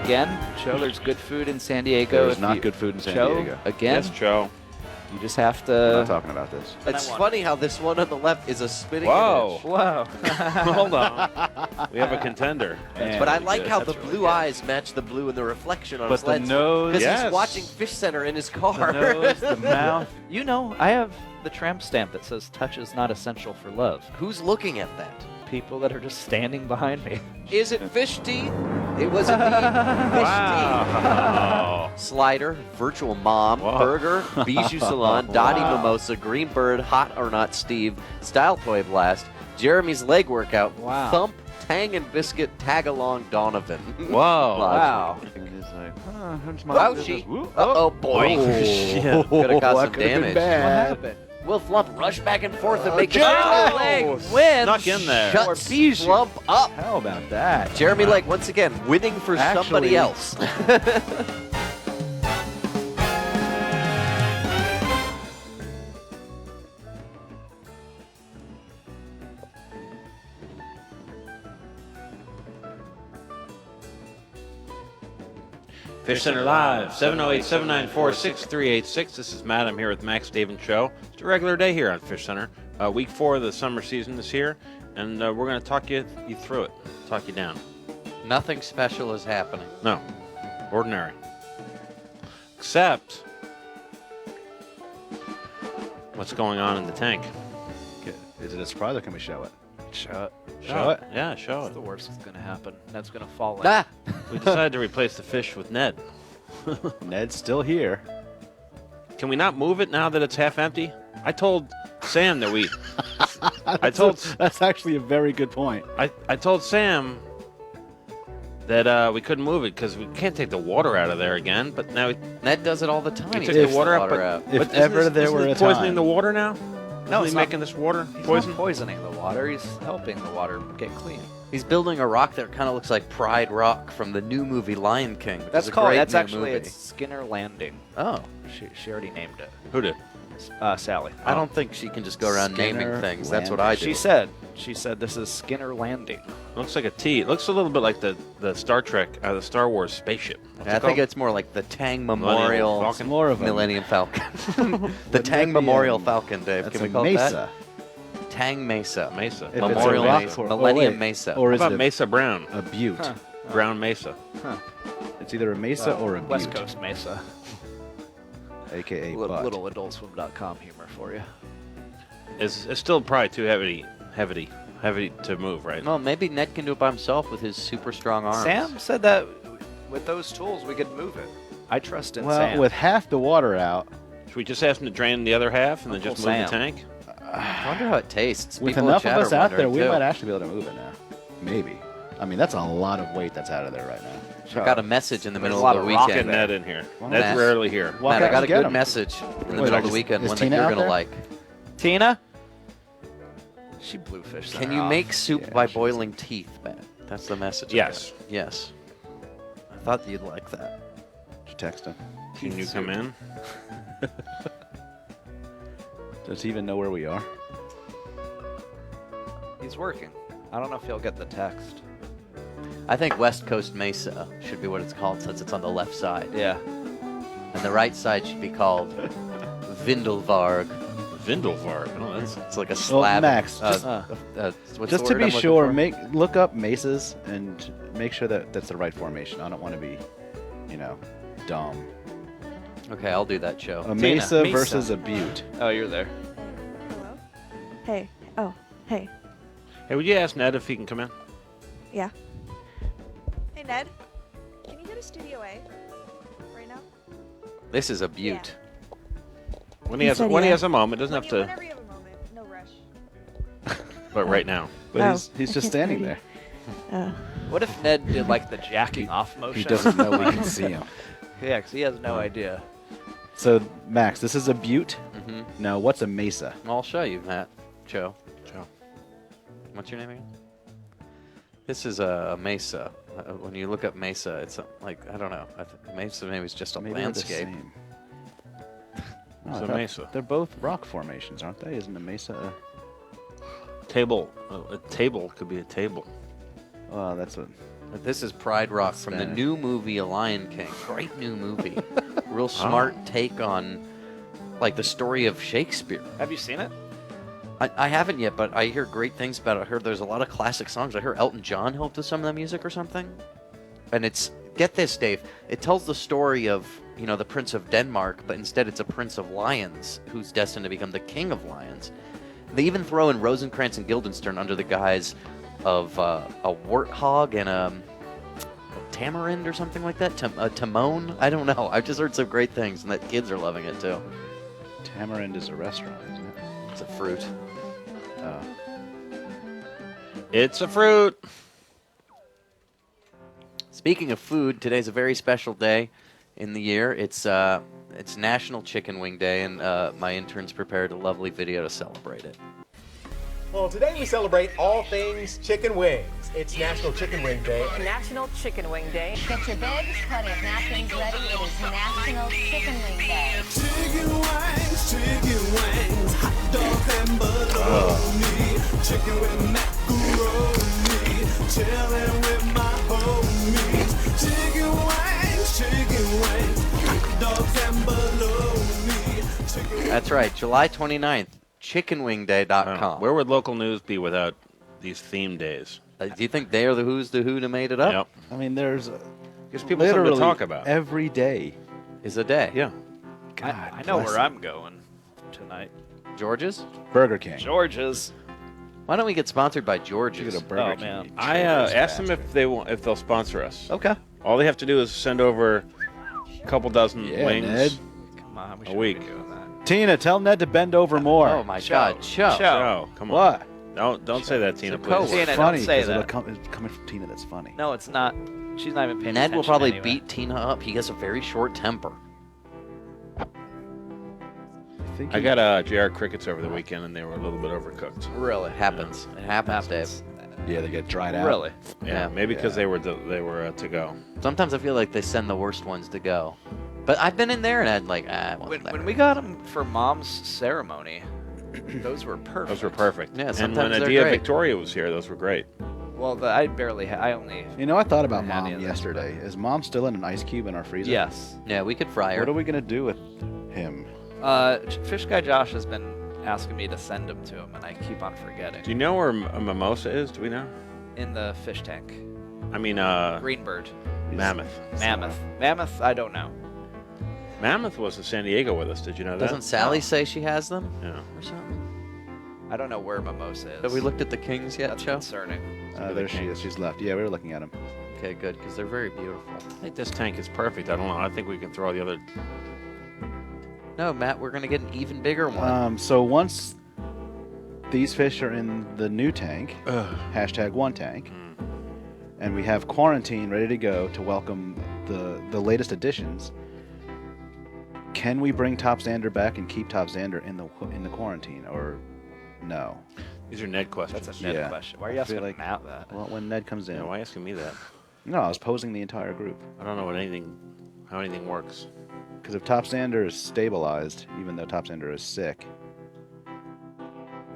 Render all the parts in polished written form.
Again, Cho, there's good food in San Diego. There's not good food in San Cho, Diego. Again, Yes, Joe. you just have to. We're not talking about this. It's funny how this one on the left is a spitting Whoa. image. Whoa. Hold on. We have a contender. But I like how the That's really blue good. eyes match the blue in the reflection on But his the lens. nose, Because Yes. he's watching Fishcenter in his car. the nose, the mouth. You know, I have the tramp stamp that says touch is not essential for love. Who's looking at that? People that are just standing behind me. Is it fish teeth? It was indeed fish Wow. teeth. Slider, Virtual Mom, Whoa. Burger, Bijou Salon, Dottie Mimosa, Green Bird, Hot or Not Steve, Style Toy Blast, Jeremy's Leg Workout, Wow. Thump, Tang and Biscuit, Tag Along, Donovan. Whoa. Wow. Ouchie. Uh-oh, boy. Shit. Could have caused That some could've been damage. bad. happened? Will Flump rush back and forth and make Jeremy Leg wins. Snuck in there. Shuts Bijou. Flump up. How about that? Jeremy Leg, once again, winning for somebody Actually- else. Fish Center Live, 708-794-6386. This is Matt. I'm here with Max, Dave, and Joe. It's a regular day here on Fish Center. Week 4 of the summer season is here, and we're going to talk you through it, talk you down. Nothing special is happening. No, ordinary. Except what's going on in the tank. Is it a surprise or can we show it? Show it. Show it? Yeah, show That's the it. worst that's going to happen. Ned's going to fall in. Ah! We decided to replace the fish with Ned. Ned's still here. Can we not move it now that it's half empty? I told Sam that we... That's actually a very good point. I told Sam that we couldn't move it because we can't take the water out of there again. But now Ned does it all the time. we He took takes the water out. out. If but ever isn't there isn't were this a poisoning time- the water now? No, Isn't it's he not. making this water He's poison? not poisoning the water. He's helping the water get clean. He's building a rock that kind of looks like Pride Rock from the new movie Lion King. which That's is a called. great That's new actually movie. it's Skinner Landing. Oh, She already named it. Who did? Sally. I don't think she can just go around naming Skinner things. That's what I do. She said this is Skinner Landing. Looks like a T. It looks a little bit like the Star Trek, the Star Wars spaceship. What's I it think called? it's more like the Tang Millennium Memorial Falcon? More of them. Millennium Falcon. the Wouldn't Tang that be Memorial a- Falcon, Dave. That's Can we a call it mesa. that? Tang Mesa. Mesa. If Memorial it's a rock Mesa. for- Millennium wait. Mesa. Or How is about it Mesa Brown? a butte? Huh. Brown Mesa. It's either a mesa or a West butte, Coast Mesa. a.k.a. butt. LittleAdultSwim.com humor for you. It's still probably too heavy to move, right? Well, maybe Ned can do it by himself with his super strong arms. Sam said that with those tools we could move it. I trust in Well, Sam. with half the water out, Should we just ask him to drain the other half and then Uncle just move the Sam. tank? I wonder how it tastes. with People in enough of chat us are out there, wondering, we too. might actually be able to move it now. Maybe. I mean, that's a lot of weight that's out of there right now. I got a message in the There's middle a lot of the of rock Get weekend. Ned in here. Well, Ned's Matt. rarely here. Walk Matt, out I got and a get good 'em. message in the Wait, middle of the is- weekend, is one that Tina you're out going to there? like. Tina? She blew fish. Can you make soup Yeah, by she's- boiling teeth, Matt? That's the message. I Yes. got. Yes. I thought you'd like that. Did you text him? Can you come in? Does he even know where we are? He's working. I don't know if he'll get the text. I think West Coast Mesa should be what it's called since it's on the left side. Yeah. And the right side should be called Vindelvarg. Vindelvarg. Oh, that's It's like a slab. Max, just- what's Just the to word be I'm looking sure, for? look up mesas and make sure that that's the right formation. I don't want to be, dumb. Okay, I'll do that show. A Tina, mesa mesa. versus a butte. Oh, you're there. Hello? Hey. Oh, hey. Hey, would you ask Ned if he can come in? Yeah. Hey, Ned. Can you go to Studio A right now? This is a butte. When He he has said when he yeah. has a moment, doesn't have to. Whenever you have a moment. No rush. But right now. But Oh, he's I just can't standing hear there. you. What if Ned did like the jacking off motion? He doesn't know we can see him. Yeah, 'cause he has no idea. So, Max, this is a butte. Mm-hmm. Now, what's a mesa? I'll show you, Matt. Joe. Joe. What's your name again? This is a mesa. When you look up mesa, it's like, I don't know. Mesa maybe is just a Maybe they're the landscape. same. It's I a thought mesa. They're both rock formations, aren't they? Isn't a mesa Table. A table could be a table. Well, that's what This is Pride Rock from the new movie A Lion King. Great new movie. Real smart take on, like, the story of Shakespeare. Have you seen it? I haven't yet, but I hear great things about it. I heard there's a lot of classic songs. I heard Elton John helped with some of the music or something. And it's, get this, Dave, it tells the story of, you know, the Prince of Denmark, but instead it's a Prince of Lions who's destined to become the King of Lions. They even throw in Rosencrantz and Guildenstern under the guise of a warthog and a tamarind or something like that. A Timon? I don't know. I've just heard some great things, and that kids are loving it too. Tamarind is a restaurant, isn't it? It's a fruit. It's a fruit. Speaking of food, today's a very special day in the year. It's National Chicken Wing Day, and my interns prepared a lovely video to celebrate it. Well, today we celebrate all things chicken wings. It's National Chicken Wing Day. National Chicken Wing Day. Get your bags, plenty of napkins ready. It is National Chicken Wing Day. Chicken wings, hot dog and bologna. Chicken with macaroni, chilling with my homies. Chicken wings, hot dogs and bologny. That's right, July 29th, chickenwingday.com. Where would local news be without these theme days? Do you think they are the who's the who that made it up? Yep. I mean, there's Gives people something to literally talk about. every day. Is a day. Yeah. God, I know bless where them. I'm going tonight. George's? Burger King. George's. Why don't we get sponsored by You George's? get a Burger Oh, King. man. you I traitorous asked them bastard. if they'll sponsor us. Okay. All they have to do is send over a couple dozen Yeah, wings. Ned. Come on, we A should week. be doing that. Tina, tell Ned to bend over more. Oh my Show. God, Show. Oh, come on. What? Don't say that, Tina, a please. coworker. Tina, funny don't say 'cause it'll that. it's coming from Tina. That's funny. No, it's not. She's not even paying Ned will attention probably anyway. beat Tina up. He has a very short temper. think I he- got JR crickets over the weekend, and they were a little bit overcooked. Really? It happens. It happens, Dave. Yeah, they get dried out. Really? Yeah, maybe because Yeah. they were to go. Sometimes I feel like they send the worst ones to go. But I've been in there and I'd like, it wasn't that When great. we got them for Mom's ceremony, those were perfect. Those were perfect. Yeah, and sometimes when they're Adia great. Victoria was here, those were great. Well, I barely had. I only. You know, I thought about Had any Mom of those, yesterday. Is Mom still in an ice cube in our freezer? Yes. Yeah, we could fry her. What are we gonna do with him? Fish Guy Josh has been asking me to send him to him, and I keep on forgetting. Do you know where a mimosa is? Do we know? In the fish tank. I mean, Greenbird. Mammoth. Mammoth, I don't know. Mammoth was in San Diego with us. Did you know that? Doesn't Sally say she has them Yeah. or something? I don't know where Mimosa is. Have we looked at the Kings yet, That's Joe? concerning. There she is. She's left. Yeah, we were looking at him. Okay, good, because they're very beautiful. I think this tank is perfect. I don't know. I think we can throw all the other. No, Matt, we're going to get an even bigger one. So once these fish are in the new tank, #1 tank, and we have quarantine ready to go to welcome the latest additions, can we bring Top Xander back and keep Top Xander in the quarantine, or no? These are Ned questions. That's a Ned Yeah. question. Why are you I feel asking like- Matt that? Well, when Ned comes in. Yeah, why asking me that? No, I was posing the entire group. I don't know how anything works. Because if Top Xander is stabilized, even though Top Xander is sick,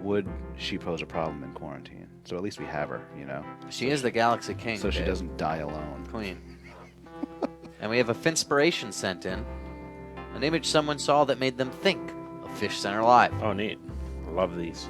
would she pose a problem in quarantine? So at least we have her, you know? She is the Galaxy King. So she Dave. doesn't die alone. Queen. And we have a Finspiration sent in. An image someone saw that made them think of Fishcenter Live. Oh, neat. I love these.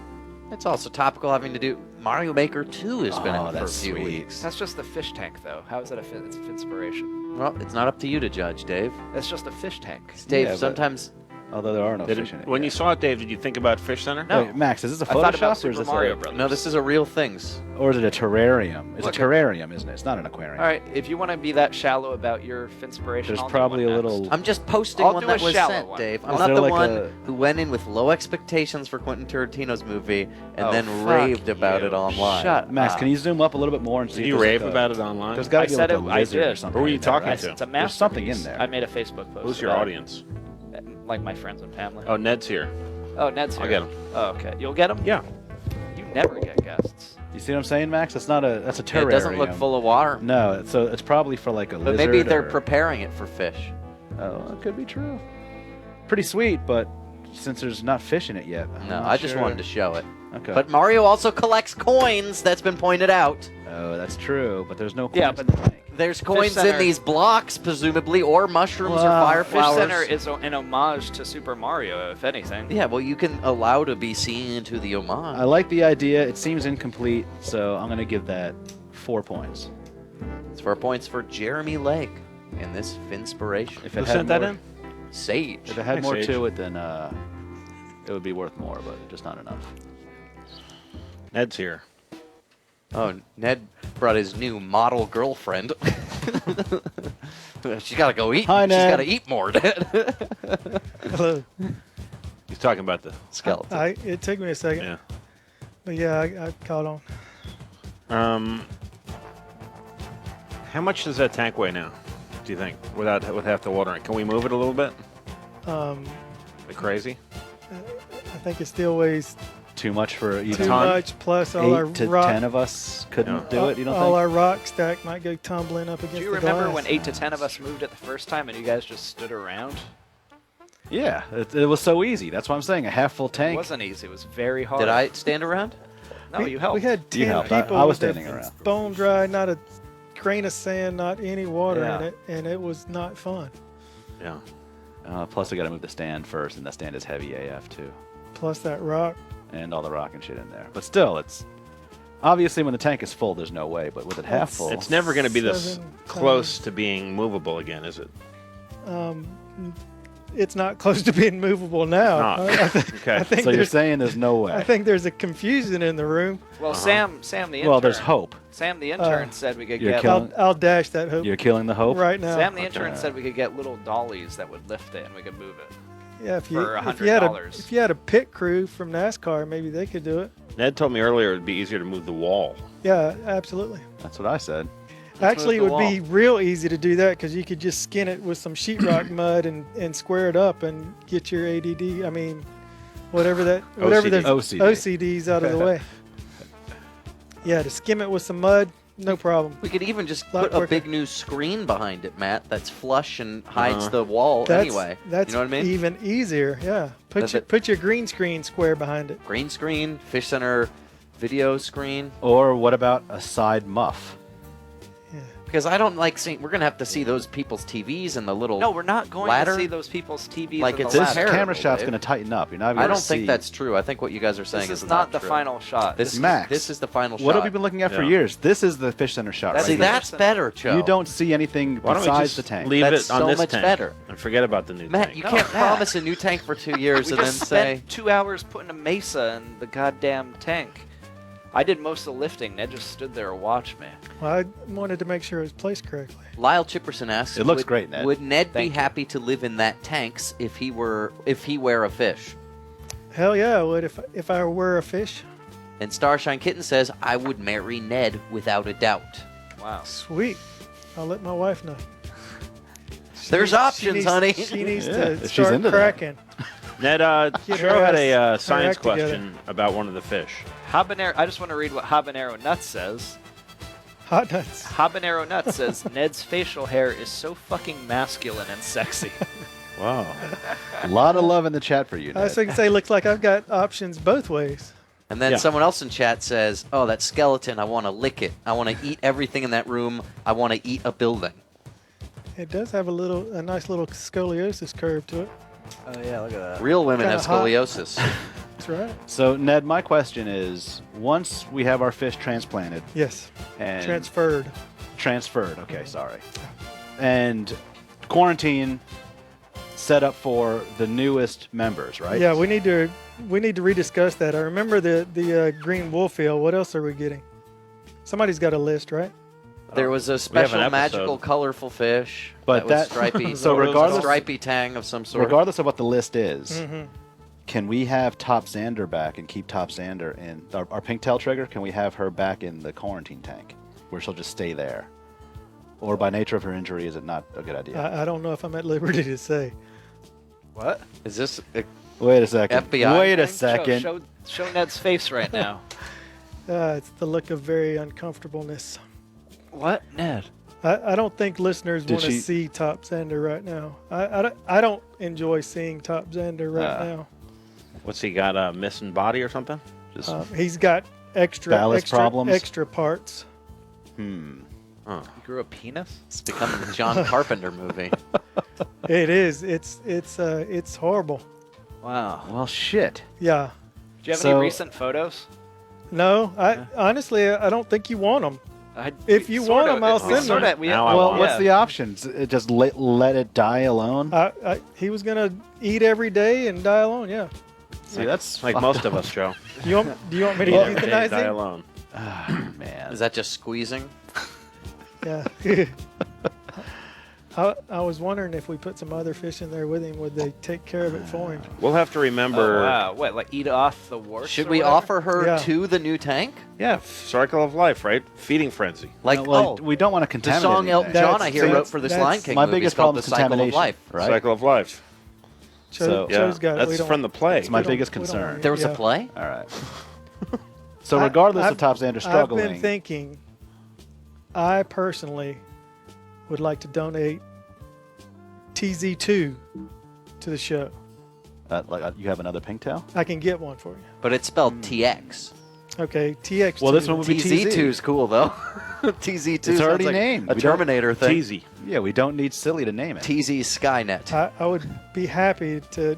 It's also topical having to do. Mario Maker 2 has been Oh, in for a that's few sweet. weeks. That's just the fish tank, though. How is that it's inspiration? Well, it's not up to you to judge, Dave. That's just a fish tank. Dave, Yeah, but- sometimes. Although there are no Did fish in it. when you yet. saw it, Dave, did you think about Fish Center? No. Wait, Max, is this a I thought about Photoshop or Super is this Mario a, Brothers. No, this is a real things. or is it a terrarium? It's Look, a terrarium, isn't it? It's not an aquarium. All right, if you want to be that shallow about your Finspiration, There's I'll do probably one a next. little. I'm just posting I'll one do that a was shallow sent, one. Dave. I'm Is not there the like one a- who went in with low expectations for Quentin Tarantino's movie and Oh, then fuck raved about you. it online. Shut Max, up. can you zoom up a little bit more and see? Did if you there's rave like a- about it online? There's got I to be said like a it- I lizard or did. something. Who were you in there, talking right? to? It's a There's something in masterpiece. there. I made a Facebook post. Who's your about it. audience? Like my friends and family. Oh, Ned's here. Oh, Ned's here. I'll get him. Oh, okay. You'll get him? Yeah. You never get guests. You see what I'm saying, Max? That's not a. That's a Yeah, terrarium. it doesn't look full of water. No, so it's probably for like a But lizard. maybe they're or- preparing it for fish. Oh, it could be true. Pretty sweet, but since there's not fish in it yet. I'm No, not I just sure. wanted to show it. Okay. But Mario also collects coins. That's been pointed out. Oh, that's true, but there's no coins Yeah, in but- the tank. There's coins in Center- these blocks, presumably, or mushrooms or Wow. fire Fish flowers. Center is an homage to Super Mario, if anything. Yeah, well, you can allow to be seen into the homage. I like the idea. It seems incomplete, so I'm going to give that 4 points. It's 4 points for Jeremy Legg in this Finspiration. If Who it had sent that more- in? Sage. If it had Thanks, more Sage. to it, then it would be worth more, but just not enough. Ned's here. Oh, Ned brought his new model girlfriend. She's got to go eat. Hi, She's Ned. got to eat more, Ned. Hello. He's talking about the. Skeleton. It took me a second, Yeah. but yeah, I caught on. How much does that tank weigh now? Do you think with half the water in it? Can we move it a little bit? Like crazy? I think it still weighs Too much for too even ton? much. Plus, all our 8 to rock, 10 of us couldn't do it. You don't all think? our rock stack might go tumbling up against Do you the remember glass. when 8 to 10 of us moved it the first time and you guys just stood around? Yeah, it was so easy. That's what I'm saying. A half full It tank. wasn't easy. It was very hard. Did I stand around? No, you helped. We had 10 You helped. people I was with their standing around. bone dry, not a grain of sand, not any water Yeah. in it, and it was not fun. Yeah. Plus, we got to move the stand first, and that stand is heavy AF too, Plus that rock. and all the rock and shit in there. But still, it's obviously when the tank is full, there's no way. But with it half full, It's never going to be this 7 close to being movable again, is it? It's not close to being movable now. Not. I Okay. think so you're there's, saying there's no way. I think there's a confusion in the room. Well, Sam the intern. well, there's hope. Sam the intern said we could you're get. killing- I'll dash that hope You're killing the hope. right now. Sam the intern Okay. said we could get little dollies that would lift it and we could move it. Yeah, if you for if you had $100. if you had a pit crew from NASCAR, maybe they could do it. Ned told me earlier it'd be easier to move the wall. Yeah, absolutely. That's what I said. Actually, it move would the be real easy to do that because you could just skin it with some sheetrock mud and square it up and get your ADD. I mean, whatever those OCD. OCDs out of the way. Yeah, to skim it with some mud, no problem. We could even just Lot put a quicker. big new screen behind it, Matt, that's flush and hides the wall That's, anyway. That's you know what I mean? even easier. Yeah, Does it- put your green screen square behind it. Green screen, Fish Center video screen. Or what about a side muff? Because I don't like seeing. We're gonna have to see those people's TVs and the little. No, we're not going ladder? to see those people's TVs. Like in it's the This ladder. terrible, camera shot's Dave. going to tighten up. You're not. I gonna don't think see- that's true. I think what you guys are saying This is is not the true. final shot. This Max. This is the final shot. What have we been looking at for Yeah. years? This is the Fish Center shot. That's right See, here. that's better, Joe. You don't see anything Why don't we besides just the tank. leave That's it on so this much tank better. and forget about the new Matt, tank? you No, can't Matt. promise a new tank for 2 years We and then just say. spent 2 hours putting a mesa in the goddamn tank. I did most of the lifting. Ned just stood there and watched me. Well, I wanted to make sure it was placed correctly. Lyle Chipperson asks, It looks would, great, Ned. Would Ned Thank be you. happy to live in that tanks if he were a fish? Hell yeah, I would if I were a fish. And Starshine Kitten says, I would marry Ned without a doubt. Wow. Sweet. I'll let my wife know. There's She options, needs- honey. She needs Yeah, to if she's start into that. cracking. Ned, Get Joe her had a ass- her science act together. question about one of the fish. Habanero. I just want to read what Habanero Nuts says. Hot nuts. Habanero Nuts says Ned's facial hair is so fucking masculine and sexy. Wow. A lot of love in the chat for you, I was Ned. going to say, looks like I've got options both ways. And then Yeah. someone else in chat says, oh, that skeleton, I want to lick it. I want to eat everything in that room. I want to eat a building. It does have a nice little scoliosis curve to it. Oh yeah, look at that. Real women Kinda have hot. scoliosis. That's right. So, Ned, my question is: once we have our fish transplanted Yes. and Transferred. transferred, okay, sorry, and quarantine set up for the newest members, right? Yeah, we need to rediscuss that. I remember the green wolf eel. What else are we getting? Somebody's got a list, right? There was a We have an special episode. magical colorful fish. But that was that- stripy. so It was a regardless- stripy tang of some sort. Regardless of what the list is, Mm-hmm. can we have Top Xander back and keep Top Xander in our pink tail trigger? Can we have her back in the quarantine tank, where she'll just stay there? Or by nature of her injury, is it not a good idea? I don't know if I'm at liberty to say. What? Is this Wait a second. FBI Wait a thing? second. Show Ned's face right now. It's the look of very uncomfortableness. What, Ned? I don't think listeners Did want to she- see Top Xander right now. I don't enjoy seeing Top Xander right now. What's he got? A missing body or something? Just He's got extra Ballast problems? extra parts. Hmm. Huh. You grew a penis? It's becoming the John Carpenter movie. It is. It's horrible. Wow. Well, shit. Yeah. Do you have So- any recent photos? No, honestly, I don't think you want them. If you Sort want of- them, I'll it's send sort them. of- we- Now I Well, want what's yeah. the options? Just let it die alone? He was gonna eat every day and die alone. Yeah. See, that's Like most of us, Joe. Do you want me to Every day, euthanize die him? alone. man. Is that just squeezing? Yeah. I was wondering if we put some other fish in there with him, would they take care of it for him? We'll have to remember. Oh, wow. What, like eat off the warts? Should or we whatever? offer her Yeah. to the new tank? Yeah, cycle of life, right? Feeding frenzy. Like, well, we don't want to the contaminate song Elton anything. John I hear That's- wrote for this that's- Lion King My movie. biggest It's called problem The is Cycle of contamination, Life. right? Cycle of life. Cho- Yeah, Cho's got it. We that's don't- from the play. It's my we don't- biggest we don't concern. want There was yeah. a play? All right. So regardless of Top Xander I've struggling, been thinking, I personally would like to donate TZ2 to the show. you have another pink tail? I can get one for you. But it's spelled TX. Okay, TX2. Well, this one would be TZ2 is cool, though. TZ2 It's sounds already like named. a We don't- Terminator thing. Teasy. Yeah, we don't need silly to name it. TZ Skynet. I would be happy to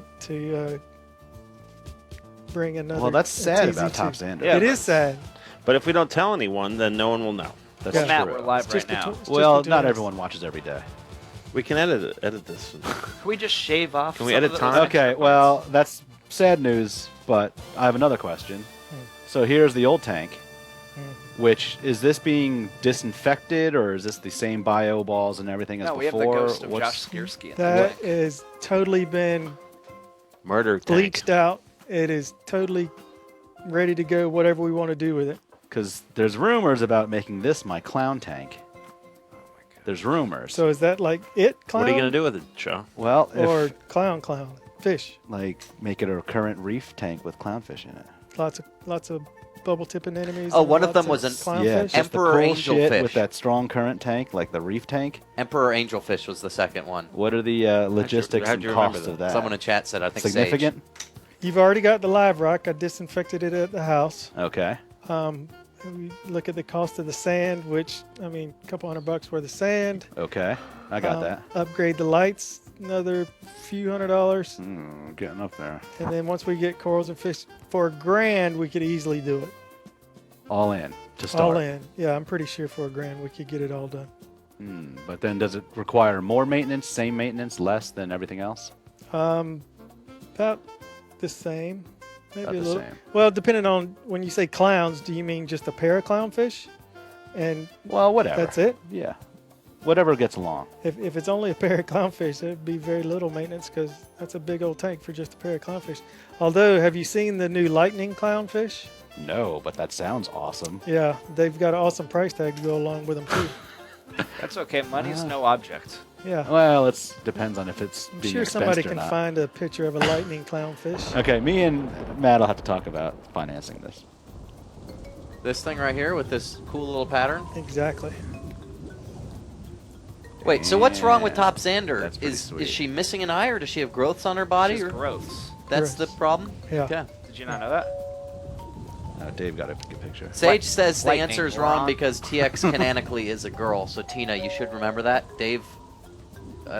bring another. Well, that's sad about TZ2. Top Xander. Yeah, It is sad. But if we don't tell anyone, then no one will know. That's Yeah. Matt, true. we're live It's right just now. between- it's Well, just not between us. everyone watches every day. We can edit this. Can we just shave off? Can we some edit of those time? extra Okay, parts? well, that's sad news, but I have another question. So here's the old tank, which is this being disinfected, or is this the same bio balls and everything as No, we have before? the ghost of What's- Josh Skiersky in That is totally been Murder tank. bleached out. It is totally ready to go. Whatever we want to do with it. Because there's rumors about making this my clown tank. There's rumors. So is that like it clown? What are you going to do with it, Joe? well, Or if, clown fish? like make it a current reef tank with clownfish in it. Lots of bubble tipping enemies. Oh, and one of lots them was an- clownfish. Yeah, just Emperor the cool angelfish. shit with that strong current tank, like the reef tank. Emperor Angelfish was the second one. What are the logistics how'd and you remember costs that? of that? Someone in chat said, I think Significant? You've already got the live rock. I disinfected it at the house. Okay. We look at the cost of the sand, which I mean, a couple $100 worth of sand. Okay. I got that. Upgrade the lights, another few $100, Getting up there. and then once we get corals and fish for $1,000, we could easily do it. All in to start. All in. Yeah, I'm pretty sure for $1,000 we could get it all done. But then does it require more maintenance, same maintenance, less than everything else? About the same. Maybe About a the little. same. Well, depending on when you say clowns, do you mean just a pair of clownfish? And Well, whatever. that's it? Yeah. Whatever gets along. If it's only a pair of clownfish, it'd be very little maintenance because that's a big old tank for just a pair of clownfish. Although, have you seen the new lightning clownfish? No, but that sounds awesome. Yeah, they've got an awesome price tag to go along with them too. That's okay. Money's no object. Yeah, Well, it depends on if it's I'm being sure expensed somebody or can not. find a picture of a lightning clownfish. Okay, me and Matt will have to talk about financing this. This thing right here with this cool little pattern. Exactly. Wait, so what's wrong with Yeah, Top Xander? that's pretty Is sweet. she missing an eye, or does she have growths on her body? Just Or growths. that's the Growths. problem? Yeah. Okay. Did you not know that? Dave got a good picture. Sage says the Lightning, answer is wrong moron. because TX canonically is a girl. So Tina, you should remember that. Dave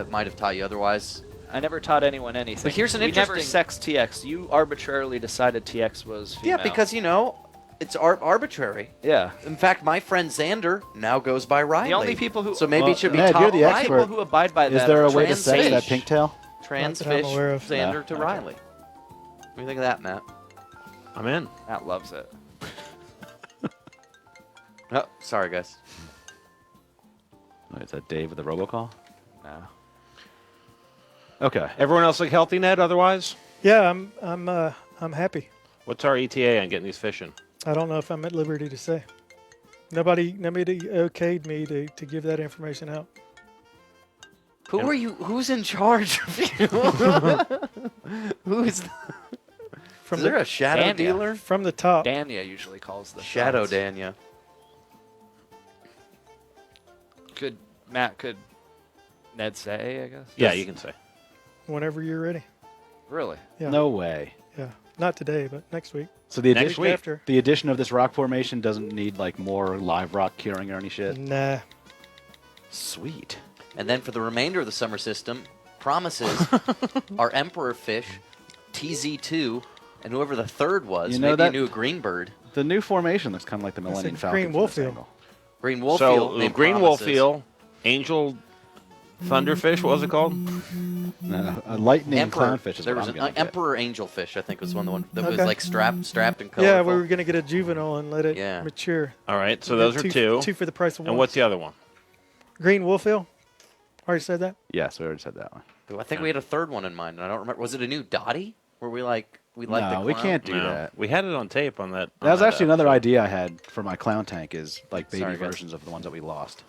might have taught you otherwise. I never taught anyone anything. But here's an we never interesting- sexed TX. You arbitrarily decided TX was female. Yeah, because you know, it's arbitrary. Yeah. In fact, my friend Xander now goes by Riley. The only people who So maybe Well, it should be Ned, taught you're the Riley. expert. people who abide by Is that there are a way to trans sex that sage. pink tail? Trans Not that I'm fish aware of. Xander No? to Okay. Riley. What do you think of that, Matt? I'm in. Matt loves it. Oh, sorry, guys. Is that Dave with the robocall? No. Okay. Everyone else look healthy, Ned, otherwise? Yeah, I'm happy. What's our ETA on getting these fish in? I don't know if I'm at liberty to say. Nobody okayed me to give that information out. Who are you? Who's in charge of you? Who's? From Is there the, a shadow Danya. dealer? from the top. Danya usually calls the Shadow shots. Danya. Could Ned say, I guess? Yeah, you can say. Whenever you're ready. Really? Yeah. No way. Yeah. Not today, but next week. So the Next addition, week. After. the addition of this rock formation doesn't need like more live rock curing or any shit. Nah. Sweet. And then for the remainder of the summer system, Promises, our Emperor fish, TZ2, and whoever the third was, You know maybe that- a new green bird. The new formation looks kind of like the Millennium a Falcon. green from this wolf eel. angle. Green wolf So eel named green wolf Promises. eel, angel thunderfish. What was it called? No, a lightning Emperor. clownfish is There what was I'm an gonna get. Emperor angelfish, I think was the one that was Okay. like strapped and colorful. Yeah, we were going to get a juvenile and let it Yeah. mature. All right, so We those got are two. Two for the price of one. And what's the other one? Green wolf eel? Already said that? Yes, we already said that one. I think we had a third one in mind, and I don't remember. Was it a new Dottie? Where we like No, the we clown? can't do No, that. we had it on tape on that. That was on actually another episode. idea I had for my clown tank is like baby Sorry, guys. versions of the ones that we lost.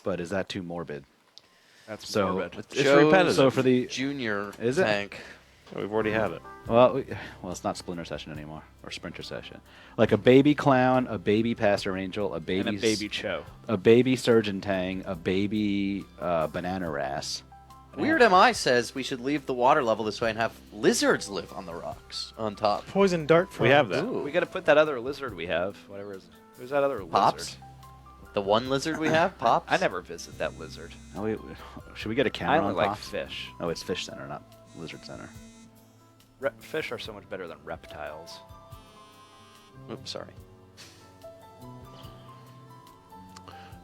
But is that too morbid? That's So- morbid. It's Joe's repetitive. So for the Junior Is it? tank. We've already had it. well, it's not Splinter Session anymore or Sprinter Session. Like a baby clown, a baby Pastor Angel, a baby And a baby Cho. a baby Surgeon Tang, a baby Banana Wrasse. Weird MI says we should leave the water level this way and have lizards live on the rocks on top. Poison dart frog. We have that. Ooh. We got to put that other lizard we have. Whatever is. Who's that other Pops? lizard? The one lizard we have, Pops? I never visit that lizard. Oh, should we get a I camera only on like Pops? fish. Oh, it's Fish Center, not Lizard Center. Fish are so much better than reptiles. Oops, sorry.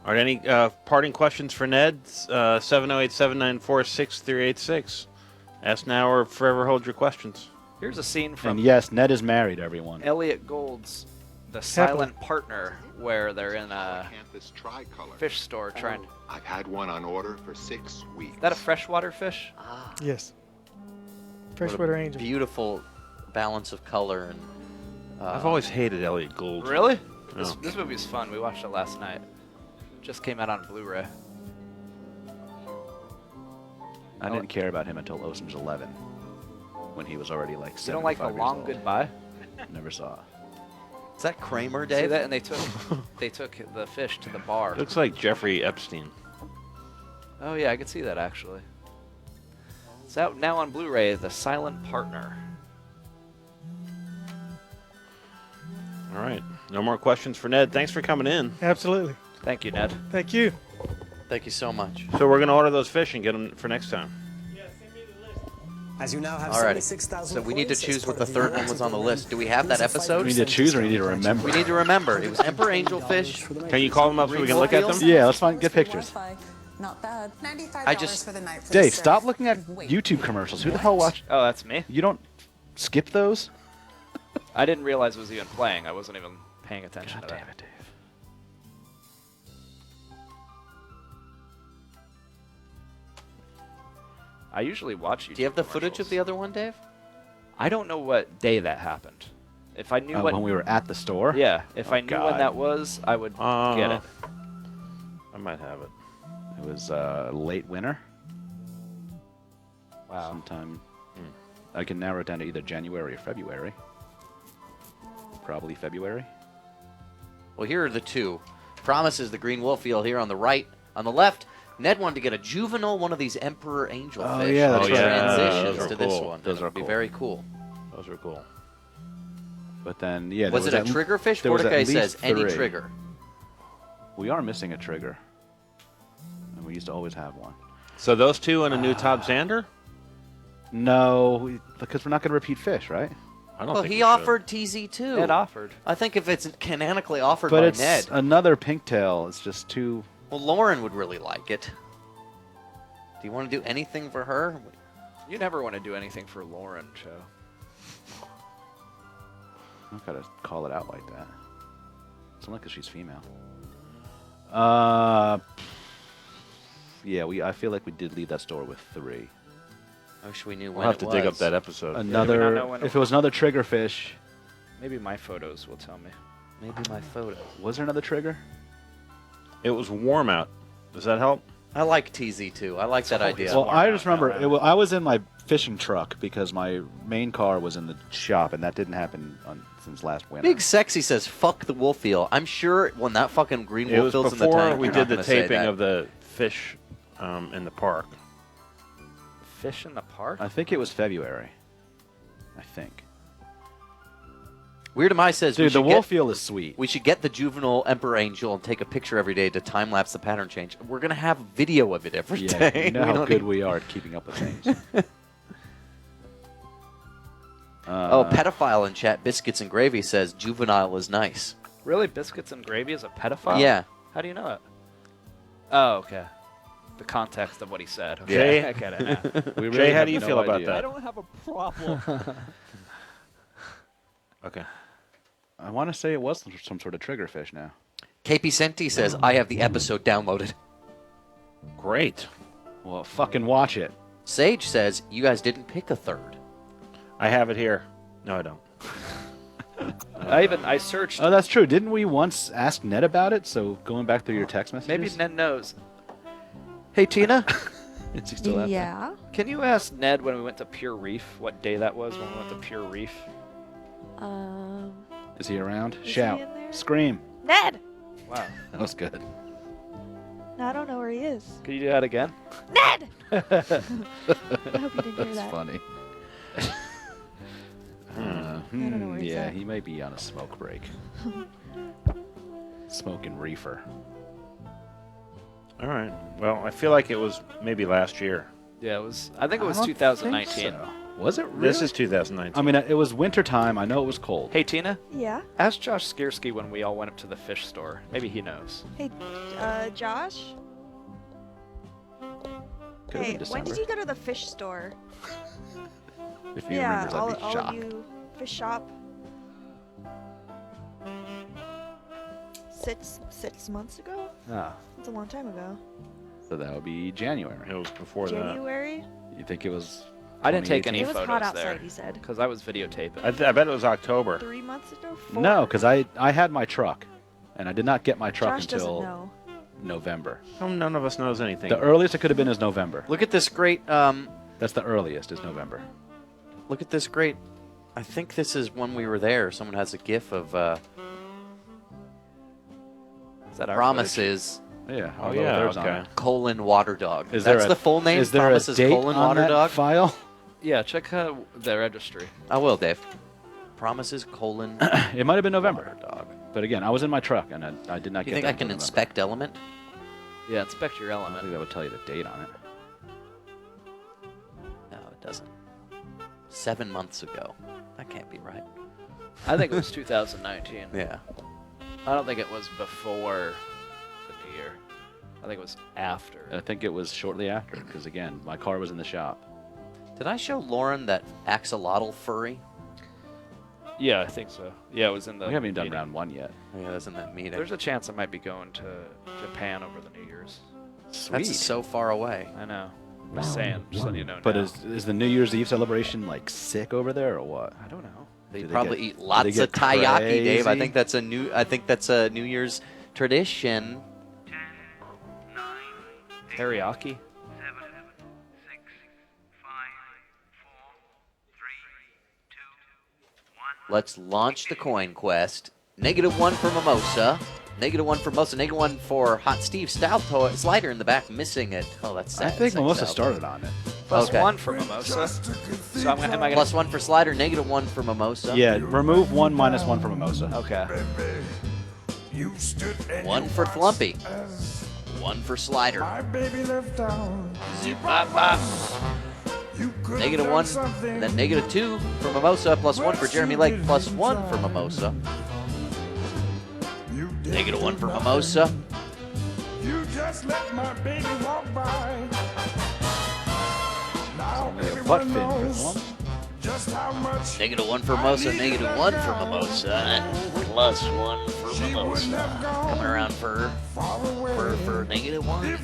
All right, any parting questions for Ned? 708-794-6386. Ask now or forever hold your questions. Here's a scene from And yes, Ned is married, everyone. Elliot Gould's The Silent Partner, where they're in a This tricolor. fish store trying. I've had one on order for 6 weeks. Is that a freshwater fish? Yes. What a Freshwater angel. Beautiful balance of color and. I've always hated Elliot Gould. Really? No. This movie's fun. We watched it last night. Just came out on Blu-ray. I didn't care about him until Ocean's 11, when he was already like 75 You don't like The years Long old. Goodbye? Never saw it. Is that Kramer, See Dave? that? And they took the fish to the bar. Looks like Jeffrey Epstein. Oh yeah, I could see that actually. It's out now on Blu-ray. The Silent Partner. All right, no more questions for Ned. Thanks for coming in. Absolutely. Thank you, Ned. Thank you. Thank you so much. So we're gonna order those fish and get them for next time. As you now have Alrighty. 76,000 So we need to points as choose what part the of third the one was on the program. list. Do we have that episode? We need to choose or we need to remember? We need to remember. It was Emperor Angelfish. Can you call them up so we can look at them? Yeah, let's get pictures. Not bad. $95 I just- for the night for Dave, the stop surf. looking at YouTube commercials. Who the hell watch? Oh, that's me. You don't skip those? I didn't realize it was even playing. I wasn't even paying attention God to damn that. it, Dave. I usually watch YouTube. Do you have the footage of the other one, Dave? I don't know what day that happened. If I knew what When we were at the store? Yeah, if Oh, I knew when God. that was, I would get it. I might have it. It was late winter. Wow. Sometime. I can narrow it down to either January or February. Probably February. Well, here are the two. Promises the green wolf eel here on the right. On the left, Ned wanted to get a juvenile one of these Emperor Angelfish. Oh, yeah, that's which right. transitions Those are to this cool. one. Those It'll are be cool. very cool. Those are cool. But then, yeah. Was it a at- trigger fish? there was at Mordecai least says any 3. trigger. We are missing a trigger. And we used to always have one. So those two and a new Todd Zander? No, because we're not going to repeat fish, right? I don't Well, think he we should. offered TZ2. Ned offered. I think if it's canonically offered But by it's Ned, another pinktail. It's just too. well, Lauren would really like it. Do you want to do anything for her? You never want to do anything for Lauren, Joe. I'm not going to call it out like that. It's only because she's female. Yeah, I feel like we did leave that store with 3. I wish we knew We'll when have it to was. dig up that episode. not Another. know when If it it was another trigger fish, Maybe my photos will tell me. Maybe my photo. was there another trigger? It was warm out. Does that help? I like TZ2. I like that idea. Well, I just remember I was in my fishing truck because my main car was in the shop, and that didn't happen since last winter. Big Sexy says, fuck the wolf eel. I'm sure when that fucking green It wolf was eel's in the before tank, we you're did not the gonna say taping that. of the fish in the park. Fish in the park? I think it was February. I think. Weird Am I says, Dude, the wolf eel is sweet. we should get the juvenile emperor angel and take a picture every day to time lapse the pattern change. We're gonna have video of it every Yeah, day. you know We how don't good need- we are at keeping up with things. Pedophile in chat, Biscuits and Gravy says juvenile is nice. Really? Biscuits and Gravy is a pedophile? Yeah. How do you know it? Oh, okay. The context of what he said. Okay. Jay? I get it now. We Jay, how have do you no feel about idea. that? I don't have a problem. Okay. I want to say it was some sort of triggerfish now. KP Senti says, I have the episode downloaded. Great. Well, fucking watch it. Sage says, you guys didn't pick a third. I have it here. No, I don't. I searched. Oh, that's true. Didn't we once ask Ned about it? So going back through your text messages? Maybe Ned knows. Hey, Tina. Is he still out there? Yeah. Can you ask Ned when we went to Pure Reef what day that was when we went to Pure Reef? Is he around? Is he Shout. in there? Scream. Ned! Wow. That was good. No, I don't know where he is. Can you do that again? Ned! I hope you didn't hear That's that. funny. don't know where he's yeah, at. he might be on a smoke break. Smoking reefer. All right. Well, I feel like it was maybe last year. Yeah, it was. I think it was I don't 2019. think so. Was it really? This is 2019. I mean, it was winter time. I know it was cold. Hey, Tina. Yeah? Ask Josh Skierski when we all went up to the fish store. Maybe he knows. Hey, Josh? Could've Hey, been when did December. you go to the fish store? If he Yeah, remembers, all, I'd be all shocked. of you fish shop. 6 months ago? Ah, That's a long time ago. so that would be January. It was before January? You think it was? I didn't take any 2018? It was photos hot there outside, he said. because I was videotaping. I bet it was October. 3 months ago? 4? No, because I had my truck, and I did not get my truck Josh doesn't until know. November. None of us knows anything. The earliest it could have been is November. Look at this great, That's the earliest is November. look at this great, I think this is when we were there. Someone has a gif of, Is that our Promises, Yeah. Oh, although yeah, there's on okay. it. colon, water dog. Is That's there a, the full name? Is there Promises, a date colon, on water that dog? file? Yeah, check the registry. I will, Dave. Promises, colon, It might have been November. water dog. But again, I was in my truck, and I did not You get think that I until can November. inspect element? Yeah, inspect your I element. think that would tell you the date on it. No, it doesn't. 7 months ago. That can't be right. I think it was 2019. Yeah. I don't think it was before the new year. I think it was after. I think it was shortly after, because again, my car was in the shop. Did I show Lauren that axolotl furry? Yeah, I think so. Yeah, it was in the. We haven't even done meeting. round one yet. Oh, yeah, that's in that meeting. There's a chance I might be going to Japan over the New Year's. Sweet. That's so far away. I know. Just saying. Just letting you know. But now. is the New Year's Eve celebration like sick over there or what? I don't know. They Do they probably get- eat do lots they of get taiyaki, Dave. I crazy? think that's a New Year's tradition. Teriyaki. Let's launch the coin quest. -1 for Mimosa. -1 for Mimosa. -1 for Hot Steve. Style slider in the back, missing it. Oh, that's sad. I think Sad Mimosa Style. started on it. Plus Okay. 1 for mimosa. So am I gonna? +1 for slider. -1 for Mimosa. Yeah, remove 1 minus 1 from Mimosa. Okay. 1 for Thlumpy. 1 for slider. -1, and then -2 for Mimosa, +1 for Jeremy Lake, +1 for Mimosa. -1 for Mimosa. You just let my baby walk by. Now Butt everyone fin for knows Thlumpy. just how much -1 for Mimosa, -1 for Mimosa, and +1 for Mimosa. Coming around for -1,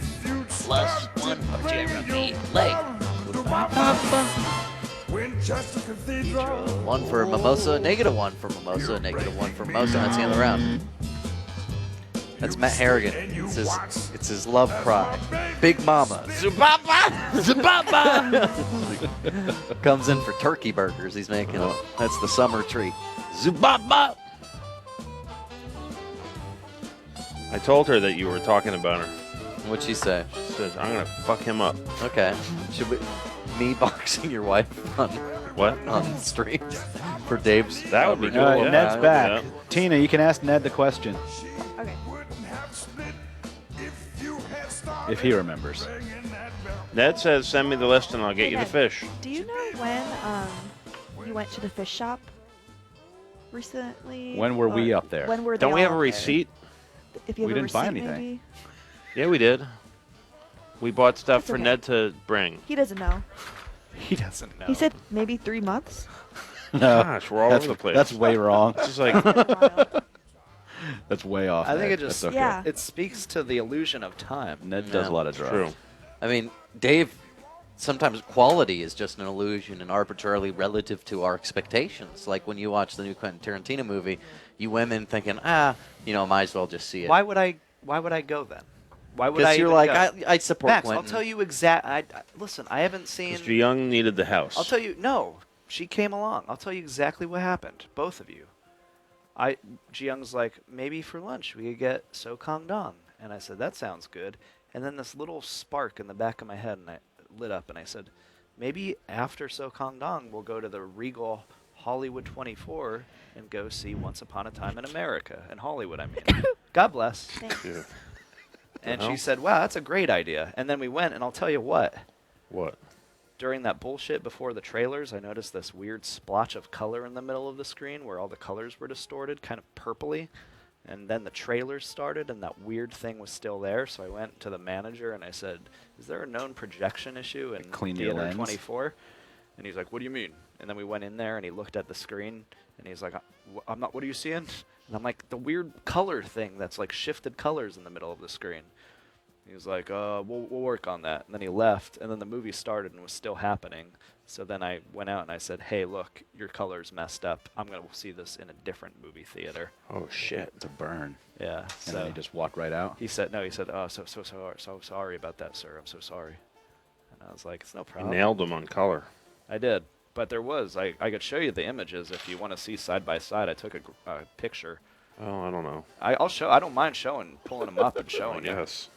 +1 for Jeremy Lake. Winchester Cathedral. 1 for Mimosa, -1 for Mimosa, -1 for Mimosa. That's the end of the round. That's Matt Harrigan. It's his love cry. Big Mama. Zubaba! Zubaba! Comes in for turkey burgers. He's making them. That's the summer treat. Zubaba! I told her that you were talking about her. What'd she say? She says, I'm going to fuck him up. Okay. Should we, me boxing your wife on What? on stream? for Dave's. That would be cool. All right, Yeah, Ned's I would back. do that. Tina, you can ask Ned the question Okay. if he remembers. Ned says, "Send me the list and I'll get Hey, you the Ned, fish." Do you know when you went to the fish shop recently? When were we Or up there? When were they Don't we have a all there? receipt? If you have We a didn't buy receipt, anything. maybe? Yeah, we did. We bought stuff That's for okay. Ned to bring. He doesn't know. He doesn't know. He said maybe 3 months. No, Gosh, we're all that's, over the place. That's way wrong. This is like, That's way off. I think Ned. it just That's okay. Yeah. it speaks to the illusion of time. Ned does a lot of drugs. true. I mean, Dave, sometimes quality is just an illusion and arbitrarily relative to our expectations. Like when you watch the new Quentin Tarantino movie, you went in thinking, might as well just see it. Why would I go then? Why would I? Because you're even like, go? I support Max, Quentin. I'll tell you listen, I haven't seen. Mr. Young needed the house. I'll tell you. No, she came along. I'll tell you exactly what happened. Both of you. Ji Young's like, maybe for lunch we could get So Kong Dong, and I said that sounds good. And then this little spark in the back of my head and I lit up, and I said, maybe after So Kong Dong we'll go to the Regal Hollywood 24 and go see Once Upon a Time in America in Hollywood. I mean, God bless. Thanks. Yeah. And Well. she said, wow, that's a great idea. And then we went, and I'll tell you what. What? During that bullshit before the trailers, I noticed this weird splotch of color in the middle of the screen where all the colors were distorted, kind of purpley. And then the trailers started, and that weird thing was still there. So I went to the manager, and I said, is there a known projection issue in Clean the Theater lens? 24? And he's like, what do you mean? And then we went in there, and he looked at the screen, and he's like, I'm not, what are you seeing? And I'm like, the weird color thing that's like shifted colors in the middle of the screen. He was like, we'll work on that. And then he left, and then the movie started and was still happening. So then I went out and I said, hey, look, your color's messed up. I'm going to see this in a different movie theater. Oh, shit. It's a burn. Yeah. And So then he just walked right out. he said, oh, so sorry about that, sir. I'm so sorry. And I was like, it's no You problem. nailed him on color. I did. But there was, I could show you the images if you want to see side by side. I took a picture. Oh, I don't know. I'll show. I don't mind pulling them up and showing you. Yes.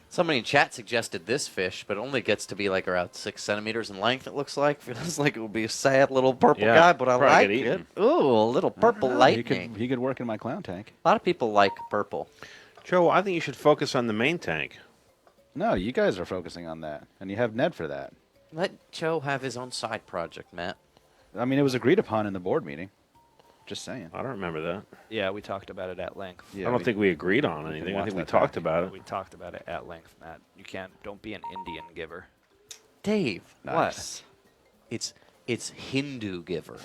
Somebody in chat suggested this fish, but it only gets to be like around 6 centimeters in length, it looks like. Feels like it would be a sad little purple Yeah, guy, but I probably like get it. eaten. Ooh, a little purple He lightning. could work in my clown tank. A lot of people like purple. Joe, I think you should focus on the main tank. No, you guys are focusing on that, and you have Ned for that. Let Joe have his own side project, Matt. I mean, it was agreed upon in the board meeting. Just saying. I don't remember that. Yeah, we talked about it at length. Yeah, I don't think we agreed on anything. I watch think we that talked back. about it. We talked about it at length, Matt. Don't be an Indian giver. Dave, Nice. it's Hindu giver.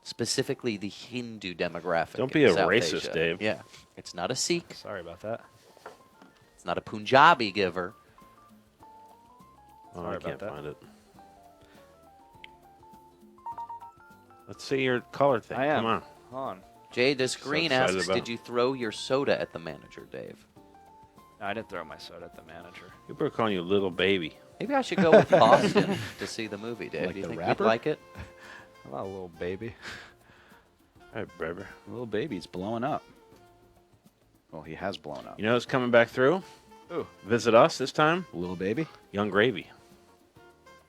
Specifically the Hindu demographic. Don't in be a South racist, Asia. Dave. Yeah. It's not a Sikh. Sorry about that. It's not a Punjabi giver. Oh, Sorry I about can't that. find it. Let's see your color thing. I am. Come on. Hold on. Jay, this green excited asks, about did you throw your soda at the manager, Dave? No, I didn't throw my soda at the manager. People are calling you little baby. Maybe I should go with Boston to see the movie, Dave. Like Do you the think rapper? you'd like it? I'm not a little baby. Hey, brother. Little baby's blowing up. Well, he has blown up. You know who's coming back through? Ooh. Visit us this time? Little baby? Young Gravy.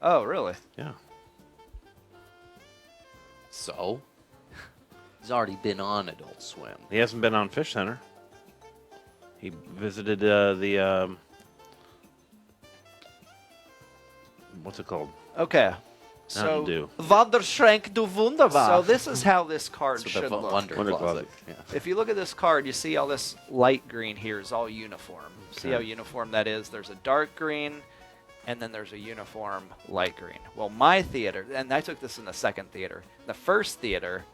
Oh, really? Yeah. So? He's already been on Adult Swim. He hasn't been on Fishcenter. He visited the what's it called? Okay. Mountain So, Dew. Wanderschrank du Wunderbar. so this is how this card That's should what the look. Wonder Wonder Closet. Closet. Yeah. If you look at this card, you see all this light green here is all uniform. See Okay. how uniform that is? There's a dark green, and then there's a uniform light green. Well, my theater, and I took this in the second theater. The first theater,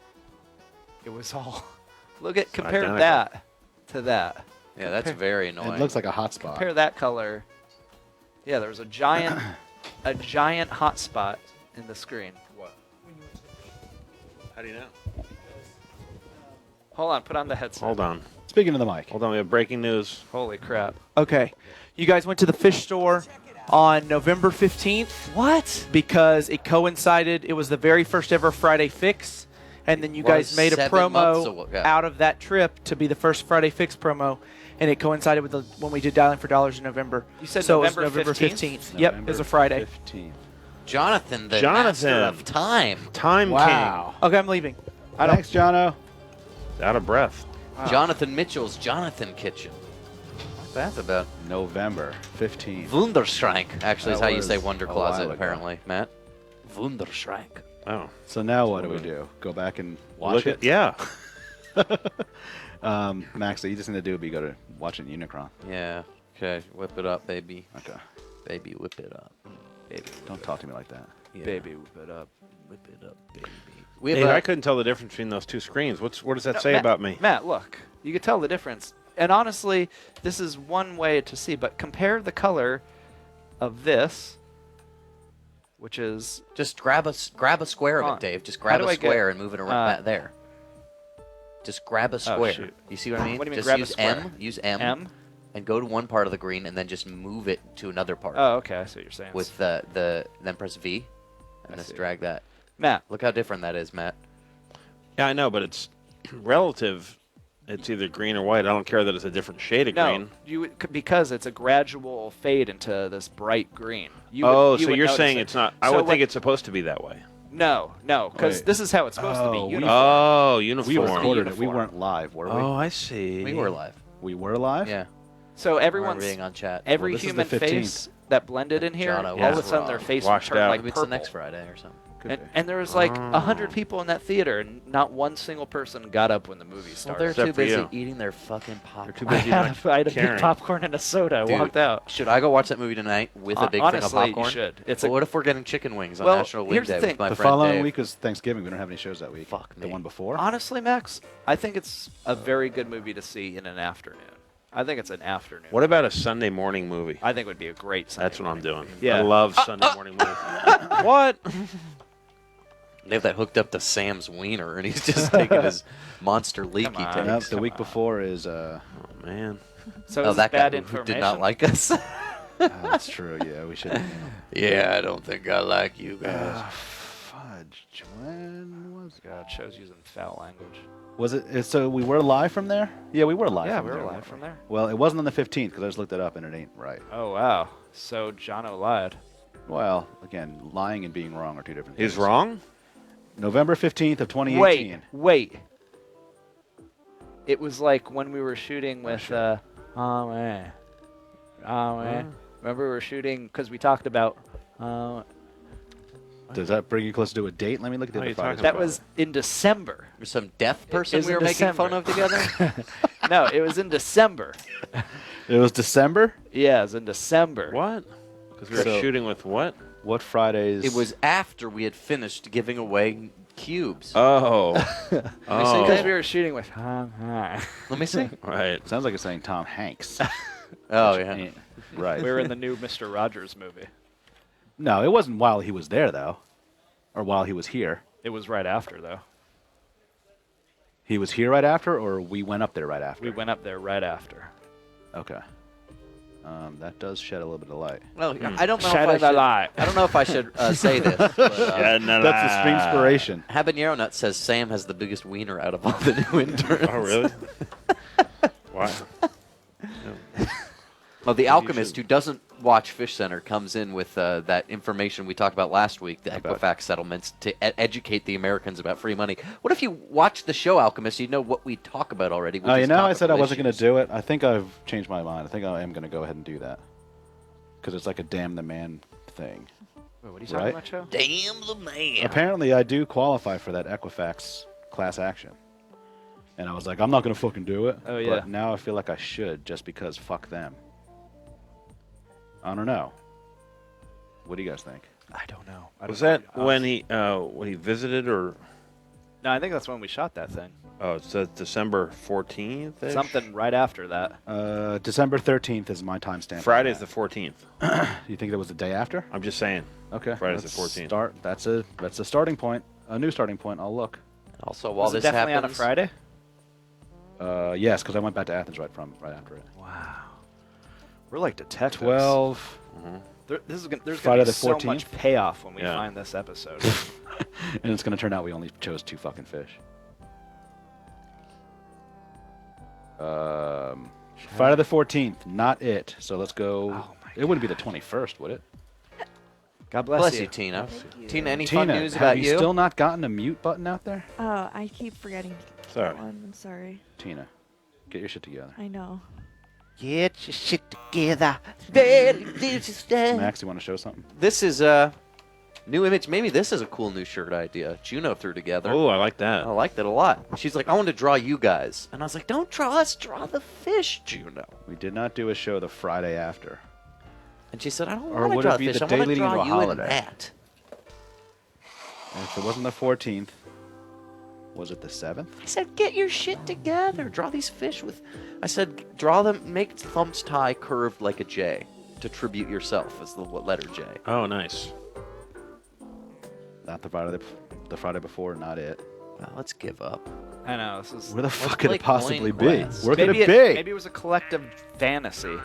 it was all. Compare identical. that to that. Yeah, that's very annoying. It looks like a hot spot. Compare that color. Yeah, there was a giant hot spot in the screen. What? How do you know? Hold on, put on the headset. Hold on. Speaking of the mic. Hold on. We have breaking news. Holy crap. Okay. You guys went to the fish store on November 15th. What? Because it coincided. It was the very first ever Friday Fix. And then you guys Was made a 7 months promo ago. out of that trip to be the first Friday Fix promo. And it coincided with when we did Dialing for Dollars in November. You said so November it was November 15th? 15th. Yep, it was a Friday. 15th. Jonathan, the Jonathan. master of time. Time Wow. Okay, I'm leaving. Thanks, Jono. King. Out of breath. Jonathan Mitchell's Jonathan Kitchen. What's that about? November 15th. Wunderschrank, actually, is That how you was say Wonder a Closet, while ago. apparently, Matt. Wunderschrank. Oh. So now what do we do? Go back and watch Look it? at, yeah. Max, what you just need to do would be go to watch it in Unicron. Yeah. Okay, whip it up, baby. Okay. Baby, whip it up. Baby, don't talk to me like that. Yeah. Baby, whip it up. Whip it up, baby. We have Dave, a- I couldn't tell the difference between those two screens. What does that No, say Matt, about me? Matt, look. You could tell the difference. And honestly, this is one way to see, but compare the color of this, which is Just grab a square of Hold on. it, Dave. Just How grab do a I get, square and move it around back there. Just grab a square. shoot. You see what I mean? What do you mean, just grab a use square? M. Use M. M. And go to one part of the green, and then just move it to another part. Oh, okay. I see what you're saying. With then press V, and I just see. drag that. Matt. Look how different that is, Matt. Yeah, I know, but it's relative. It's either green or white. I don't care that it's a different shade of No, green. because it's a gradual fade into this bright green. So would you're notice saying it. it's not. I So would think what- it's supposed to be that way. No, because Wait. this is how it's supposed to be. Oh, Uniform. Oh, We uniform. recorded it. We Uniform. weren't live, were we? Oh, I see. We were live. We were live? Yeah. So everyone's being on chat. every Well, this is human the 15th. face that blended in here, Jono all was of a sudden their wrong. face Washed turned out. like Maybe it's purple. the next Friday or something. Could And, be. and there was like 100 people in that theater, and not one single person got up when the movie Well, started. they're Except too for busy you. eating their fucking popcorn. too I busy had, not I had a caring. big popcorn and a soda. I Dude, walked out. Should I go watch that movie tonight with a big Honestly, thing of popcorn? you should. It's But a, what if we're getting chicken wings on Well, National Wing here's the Day thing. with my The friend following Dave? week is Thanksgiving. We don't have any shows that week. Fuck The me. one before? honestly, Max, I think it's a very good movie to see in an afternoon. I think it's an afternoon. What about a Sunday morning movie? I think it would be a great Sunday That's what I'm morning doing. movie. Yeah. I love Sunday morning movies. What? They have that hooked up to Sam's wiener, and he's just taking his monster leak he on. takes. Nope, the week before is. Oh man. So Oh, is that this bad guy who information? did not like us. That's true. Yeah, we should. Yeah, I don't think I like you guys. Fudge. When was God, show's using foul language. Was it? So we were live from there? Yeah, we were live. Yeah, from we were there. live from there. Well, it wasn't on the 15th because I just looked it up and it ain't right. Oh wow. So Jono lied. Well, again, lying and being wrong are two different things. He's wrong? November 15th of 2018. Wait. It was like when we were shooting with. Oh man. Remember we were shooting because we talked about. Does that bring you closer to a date? Let me look at the What are other you Fridays. talking that about? was in December. There's some deaf person is we in were making fun December. of together. No, it was in December. It was December? Yeah, it was in December. What? Because we were So- shooting with what? What Fridays? It was after we had finished giving away cubes. Oh. Because we were shooting with. Let me see. Right. Sounds like it's saying Tom Hanks. Oh yeah. Ain't- Right. We were in the new Mr. Rogers movie. No, it wasn't while he was there, though. Or while he was here. It was right after, though. He was here right after, or we went up there right after? We went up there right after. Okay. That does shed a little bit of light. Well, I don't know Shed if I a should. lie. I don't know if I should say this. But, Yeah, no, That's the inspiration. Habanero Nut says Sam has the biggest wiener out of all the new interns. Oh, really? Wow. Well, the alchemist who doesn't watch Fish Center comes in with that information we talked about last week, the Equifax settlements, to educate the Americans about free money. What if you watch the show Alchemist, you know what we talk about already? Oh, you know, I said I wasn't going to do it. I think I've changed my mind. I think I am going to go ahead and do that. Because it's like a damn the man thing. Wait, what are you talking Right? about, Joe? Damn the man. Apparently, I do qualify for that Equifax class action. And I was like, I'm not going to fucking do it. Oh, yeah. But now I feel like I should just because fuck them. I don't know. What do you guys think? I don't know. Was that when he visited or? No, I think that's when we shot that thing. Oh, it says December 14th. Something right after that. December 13th is my timestamp. Friday's the 14th. You think that was the day after? I'm just saying. Okay. Friday's the let's 14th. Start. That's a starting point. A new starting point. I'll look. Also, while Was it this definitely happens, on a Friday? Yes, because I went back to Athens right after it. Wow. We're like detectives. 12. There's going Friday to be the so 14th? much payoff when we Yeah. find this episode. And it's going to turn out we only chose 2 fucking fish. Friday the 14th, not it. So let's go. Oh my It wouldn't be the 21st, would it? God bless you, you. Tina. Thank you. Tina, any Tina, fun news have about you still not gotten a mute button out there? Oh, I keep forgetting Sorry. that one. I'm sorry. Tina, get your shit together. I know. Get your shit together. Max, you want to show something? This is a new image. Maybe this is a cool new shirt idea. Juno threw together. Oh, I like that. I liked it a lot. She's like, I want to draw you guys. And I was like, don't draw us. Draw the fish, Juno. We did not do a show the Friday after. And she said, I don't Or want to would draw it be fish. the I day want to leading draw into a you and holiday? Matt. And if it wasn't the 14th, was it the 7th? I said, get your shit together. Draw these fish with... I said, draw them, make Thump's tie curved like a J to tribute yourself as the letter J. Oh, nice. Not the Friday before, not it. Well, let's give up. I know. This is. Where the Let's fuck could play it possibly coin be? quest. Where could Maybe it be? Maybe it was a collective fantasy,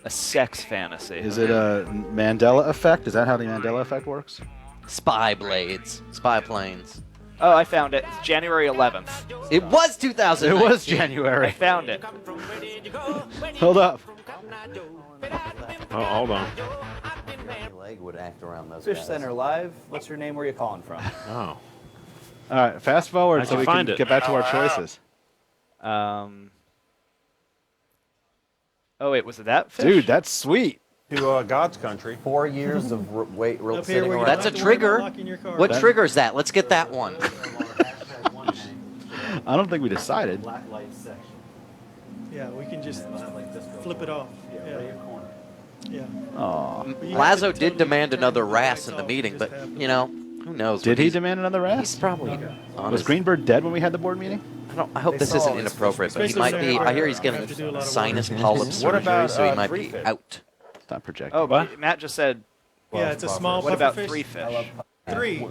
a sex fantasy. Is it a Mandela effect? Is that how the Mandela effect works? Spy blades. Spy planes. Oh, I found it. It's January 11th. It was 2000. It was I January. found it. Hold up. Oh, hold on. Your leg would act around those Fishcenter Live. What's your name? Where you calling from? Oh. All right, fast forward How'd so you we can find it? get back to our choices. Oh wait, was it that fish? Dude, that's sweet. To God's country. 4 years of Up here sitting where you around. That's a don't have to worry about trigger. locking your car. What triggers that? Let's get that one. I don't think we decided. Black light section. Yeah, we can just flip it off. Yeah. Yeah. Aw. But you have Lazo to did totally demand turn another the RAS lights in the off, meeting, just but, have you know, who knows? Did what he he's- demand another RAS? He's probably Was honest. Greenberg dead when we had the board meeting? I hope this isn't inappropriate, but he might be. I hear he's getting sinus polyp surgery, so he might be out. Stop projecting. Oh, but Matt just said. Yeah, it's a small What puffer about fish. 3 fish? 3.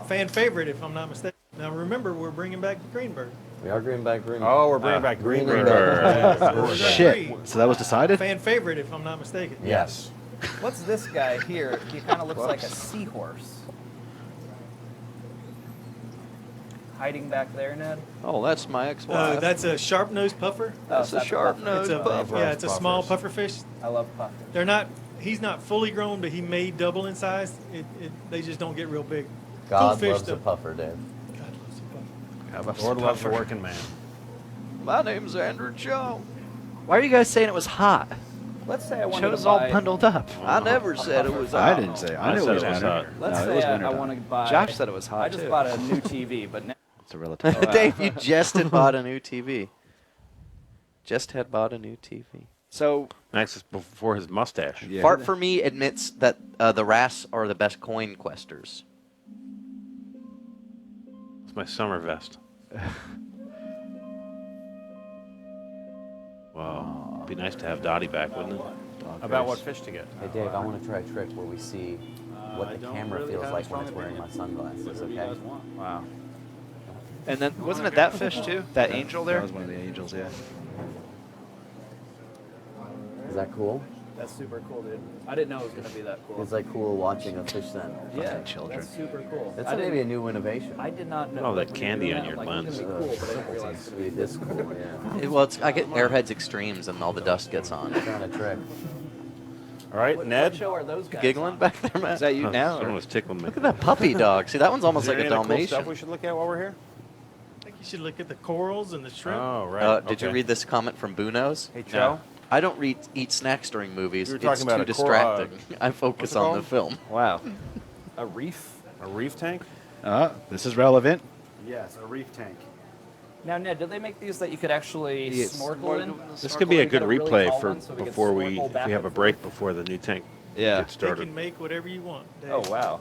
Fan favorite, if I'm not mistaken. Now remember, we're bringing back Greenberg. We are bringing back green. Oh, we're bringing back Greenberg. Greenberg. Shit. So that was decided? Fan favorite, if I'm not mistaken. Yes. What's this guy here? He kind of looks like a seahorse. Hiding back there, Ned? Oh, that's my ex-wife. That's a sharp-nosed puffer. That's a sharp-nosed puffer. Yeah, it's a small puffer fish. I love puffers. They're not. He's not fully grown, but he may double in size. They just don't get real big. God cool fish, loves though. a puffer, Dave. God loves a puffer. God loves Lord a loves a puffer. working man. My name's Andrew Joe. Why are you guys saying it was hot? Let's say I wanted Show's to all buy. bundled up. I never said it was. I didn't say. I knew it was said it was winter. hot. Let's No, it say was I winter want to time. buy. Josh said it was hot I just too. bought a new TV, but now It's a relative. Dave, you just had bought a new TV. Just had bought a new TV. So Max is before his mustache. Yeah. Fart for me admits that the RAS are the best coin questers. It's my summer vest. Wow. Be nice to have Dottie back, wouldn't it? about what fish to get. Hey, Dave, I want to try a trick where we see what the camera feels like when it's wearing my sunglasses, okay? wow. And then wasn't it that fish too? That angel there? That was one of the angels, yeah. Is that cool? That's super cool, dude. I didn't know it was gonna be that cool. It's like cool watching a fish center. Yeah, children. that's super cool. That's I didn't- maybe a new innovation. I did not know. Oh, that when you were candy doing on that, your like, lens. It's gonna be cool, but I didn't realize It's it gonna be this cool, yeah. Well, I get Airheads Extremes and all the dust gets on. It's not a trick. All right, Ned. What show are those guys? Giggling back there, Matt? Is that you now? Someone or- was tickling me. Look at that puppy dog. See, that one's almost Is there like a any other cool Dalmatian. stuff we should look at while we're here? I think you should look at the corals and the shrimp. Oh, right. Did you read this comment from Bunos? Hey, Joe. I don't eat snacks during movies. You were It's talking about too a cor- distracting. I focus what's it on the called? film. Wow. A reef? A reef tank? This is relevant. Yes, a reef tank. Now, Ned, did they make these that you could actually snorkel in? This could be a good Get a really replay tall for one so we could before we snorkel if back we have a and break forth? before the new tank Yeah. gets They started. can make whatever you want. Dave. Oh, wow.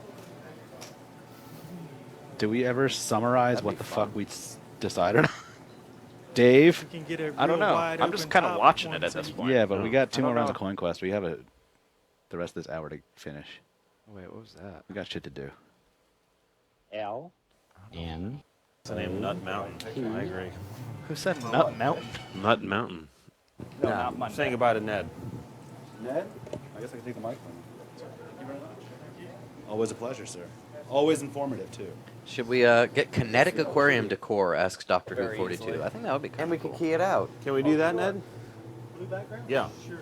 Do we ever summarize what the fuck we decided? Dave? You can get a I don't real know. wide I'm just open kind of top watching one it at so this you- point. Yeah, but we got two I more don't rounds know. of Coin Quest. We have the rest of this hour to finish. Wait, what was that? We got shit to do. L. N. It's the name Nut Mountain. I agree. Who said Nut Mountain? Nut Mountain. No, not Monday. Saying goodbye to Ned. Ned? I guess I can take the mic from you. Always a pleasure, sir. Always informative, too. Should we get kinetic aquarium decor? Asks Doctor Who Very 42. easily. I think that would be kind And we of can cool. key it out. Can we do that, Ned? Blue background? Yeah. Sure.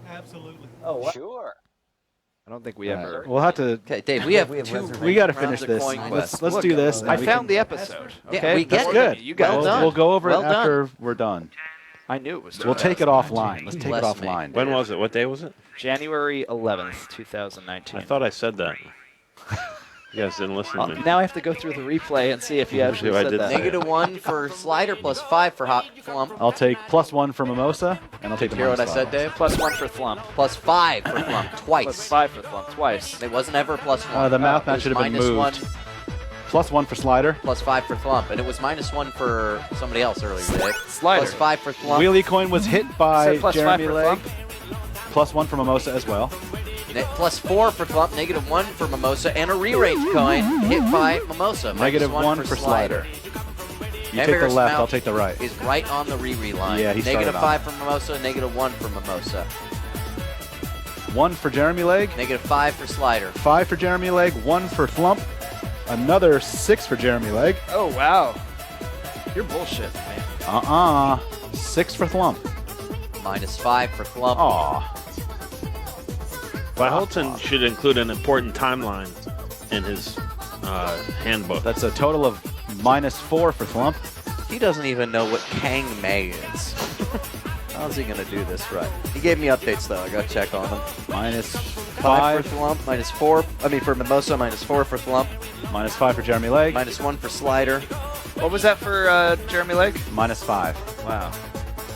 Absolutely. Oh, what? Sure. I don't think we ever. We'll have to. Okay, Dave, we have two. We got to rounds finish of this. coin Let's quest. do this. I and we found can- the episode. Yeah, Okay, we get That's it. good. You guys. Well done. We'll go over Well it done. after we're done. I knew it was. We'll take it offline. Let's take it Bless me. offline. When was it? What day was it? January 11th, 2019. I thought I said that. You guys didn't listen to me. Now I have to go through the replay and see if you actually I said did that. say it. -1 for Slider, +5 for Hot Flump. I'll take +1 for Mimosa, and I'll take the Hear what I -5. said, Dave? +1 for Flump. +5 for Flump, twice. +5 for Flump, twice. It wasn't ever +1. The mouth It match was should have been -1, moved. +1 for Slider. +5 for Flump, and it was -1 for somebody else earlier today. Slider. +5 for Flump. Wheelie coin was hit by Said +5 Jeremy for Leg. Flump. +1 for Mimosa as well. +4 for Flump, -1 for Mimosa, and a re-range coin hit by Mimosa. -1 for Slider. You take the left, I'll take the right. Is right on the re-re line. Yeah, he started -5 for Mimosa, -1 for Mimosa. 1 for Jeremy Leg. -5 for Slider. 5 for Jeremy Leg. 1 for Flump. Another 6 for Jeremy Leg. Oh, wow. You're bullshit, man. 6 for Flump. -5 for Flump. Aw. But Holton should include an important timeline in his handbook. That's a total of -4 for Flump. He doesn't even know what Kang May is. How's he going to do this right? He gave me updates, though. I got to check on him. -5 for Flump, -4. I mean, for Mimosa, -4 for Flump. -5 for Jeremy Leg. -1 for Slider. What was that for Jeremy Leg? -5. Wow.